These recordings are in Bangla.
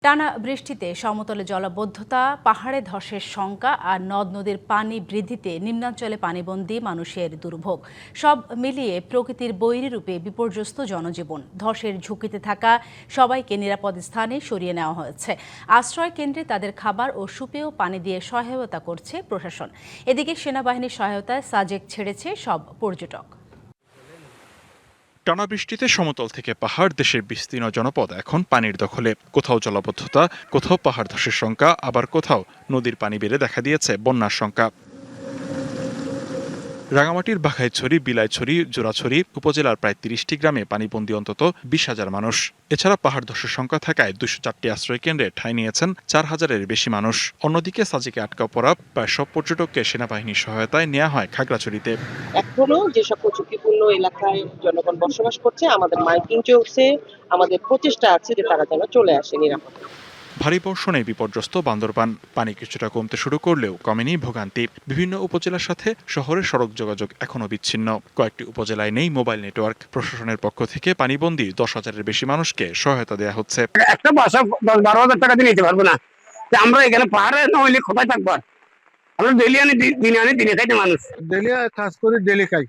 টানা বৃষ্টিতে সমতলে জলাবদ্ধতা, পাহাড়ে ধসের শঙ্কা আর নদ নদীর পানি বৃদ্ধিতে নিম্নাঞ্চলে পানিবন্দী মানুষের দুর্ভোগ সব মিলিয়ে প্রকৃতির বৈরী রূপে বিপর্যস্ত জনজীবন। ধসের ঝুঁকিতে থাকা সবাইকে নিরাপদ স্থানে সরিয়ে নেওয়া হয়েছে। আশ্রয় কেন্দ্রে তাদের খাবার ও সুপেয় পানি দিয়ে সহায়তা করছে প্রশাসন। এদিকে সেনাবাহিনীর সহায়তায় সাজেক ছেড়েছে সব পর্যটক। টানা বৃষ্টিতে সমতল থেকে পাহাড় দেশের বিস্তীর্ণ জনপদ এখন পানির দখলে। কোথাও জলাবদ্ধতা, কোথাও পাহাড় ধসের শঙ্কা, আবার কোথাও নদীর পানি বেড়ে দেখা দিয়েছে বন্যার শঙ্কা। রাঙামাটির বাঘাইছড়ি, বিলাইছড়ি, জোড়াছড়ি উপজেলার প্রায় ৩০টি গ্রামে পানিবন্দী অন্তত ২০,০০০ মানুষ। এছাড়া পাহাড় ধসের সংখ্যা থাকায় ২০৪টি আশ্রয় কেন্দ্রে ঠাঁই নিয়েছেন ৪,০০০-এর বেশি মানুষ। অন্যদিকে সাজেকে আটকা পড়া প্রায় সব পর্যটককে সেনাবাহিনীর সহায়তায় নেওয়া হয় খাগড়াছড়িতে। এখনো যে সকল ঝুঁকিপূর্ণ এলাকায় জনগণ বসবাস করছে, আমাদের মাইকিং চলছে, আমাদের প্রচেষ্টা আছে যে তারা যেন চলে আসে নিরাপদে। ভারী বর্ষণে বিপর্যস্ত বান্দরবান। পানি কিছুটা কমতে শুরু করলেও কমেনি ভোগান্তি। বিভিন্ন উপজেলার সাথে শহরের সড়ক যোগাযোগ এখনো বিচ্ছিন্ন। কয়েকটি উপজেলায় নেই মোবাইল নেটওয়ার্ক। প্রশাসনের পক্ষ থেকে পানিবন্দী ১০,০০০-এর বেশি মানুষকে সহায়তা দেওয়া হচ্ছে। একটা বাসা ১০-১২ হাজার টাকা দিয়ে নিতে পারবো না। আমরা এখানে পাহাড়ে না হইলে কোথায় থাকবো? আমরা ডেলি আনি দিনে খাইতে মানুষ। ডেলি কাজ করি, ডেলি খাই।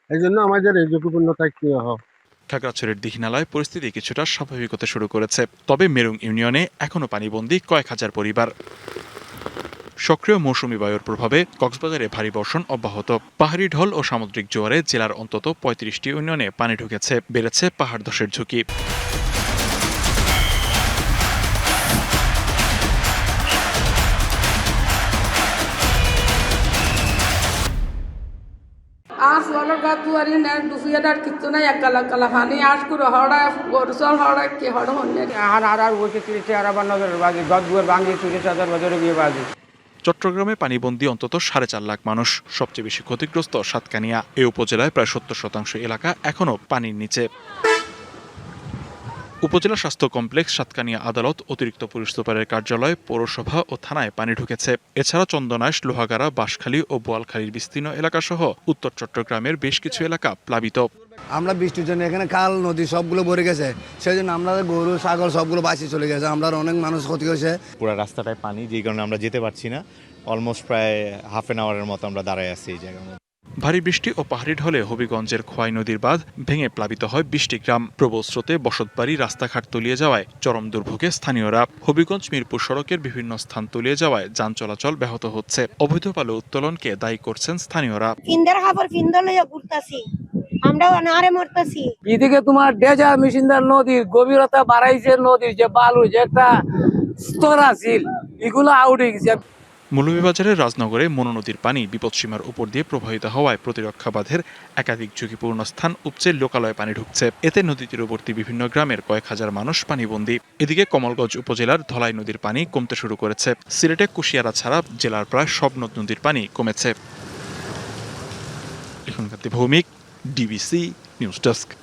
এই জন্য আমাদের এই ঝুঁকিপূর্ণতা কি হয়। খাগড়াছড়ির দীঘিনালায় পরিস্থিতি কিছুটা স্বাভাবিক হতে শুরু করেছে। তবে মেরুং ইউনিয়নে এখনো পানিবন্দী কয়েক হাজার পরিবার। সক্রিয় মৌসুমী বায়ুর প্রভাবে কক্সবাজারে ভারী বর্ষণ অব্যাহত। পাহাড়ি ঢল ও সামুদ্রিক জোয়ারে জেলার অন্তত ৩৫টি ইউনিয়নে পানি ঢুকেছে। বেড়েছে পাহাড় ধসের ঝুঁকি। আজ ওয়ালার গাতুয়ারি না দুসিয়াদার কিচ্ছু নাই এক গালা গালা পানি আজ করে হড়া গরসল হড়া কি হড়া হন্যে আর ওইকে তিরিশে আর আবার নজরের বাজি ১০ দুয়ার ভাঙি ৩০,০০০ বছরে বিয়ে বাজি। চট্টগ্রামে পানিবন্দী অন্তত ৪.৫ লাখ মানুষ। সবচেয়ে বেশি ক্ষতিগ্রস্ত সাতকানিয়া। এই উপজেলায় প্রায় ৭০% এলাকা এখনো পানির নিচে। উপজেলা স্বাস্থ্য কমপ্লেক্স, সাতকানিয়া আদালত, অতিরিক্ত পুলিশ সুপারের কার্যালয়, পৌরসভা ও থানায় পানি ঢুকেছে। এছাড়া চন্দনাইশ, লোহাগাড়া, বাঁশখালী ও বোয়ালখালীর বিস্তীর্ণ এলাকাসহ উত্তর চট্টগ্রামের বেশ কিছু এলাকা প্লাবিত। আমরা বৃষ্টির জন্য এখানে খাল নদী সবগুলো ভরে গেছে, সেই জন্য আমরা গরু ছাগল সবগুলো বাঁচি চলে গেছে। আমরা অনেক মানুষ ক্ষতি হয়েছে। পুরো রাস্তাটায় পানি, যে কারণে আমরা যেতে পারছি না। অলমোস্ট প্রায় হাফ এন আওয়ারের মতো আমরা দাঁড়ায় আছি এই জায়গার মধ্যে। ভারী বৃষ্টি ও পাহাড়ি ঢলে হবিগঞ্জের খোয়াই নদীর বাঁধ ভেঙে প্লাবিত হয় ২০টি গ্রাম। প্রবল স্রোতে বসতবাড়ি, রাস্তাঘাট তলিয়ে যাওয়ায় চরম দুর্ভোগে স্থানীয়রা। হবিগঞ্জ মিরপুর সড়কের বিভিন্ন স্থান তলিয়ে যাওয়ায় যান চলাচল ব্যাহত হচ্ছে। অবৈধ বালু উত্তোলনকে দায়ী করছেন স্থানীয়রা। এদিকে তোমার ডেজা মিশিন্দার নদীর গভীরতা বাড়াইছে, নদীর যে বালু যে একটা স্তর আছিল এগুলো আউট হয়ে গেছে। মৌলভীবাজারের রাজনগরে মনু নদীর পানি বিপদসীমার উপর দিয়ে প্রবাহিত হওয়ায় প্রতিরক্ষা বাঁধের একাধিক ঝুঁকিপূর্ণ স্থান উপচে লোকালয়ে পানি ঢুকছে। এতে নদী তীরবর্তী বিভিন্ন গ্রামের কয়েক হাজার মানুষ পানিবন্দী। এদিকে কমলগঞ্জ উপজেলার ধলাই নদীর পানি কমতে শুরু করেছে। সিলেটে কুশিয়ারা ছাড়া জেলার প্রায় সব নদ নদীর পানি কমেছে। Bhowmik, DBC news desk.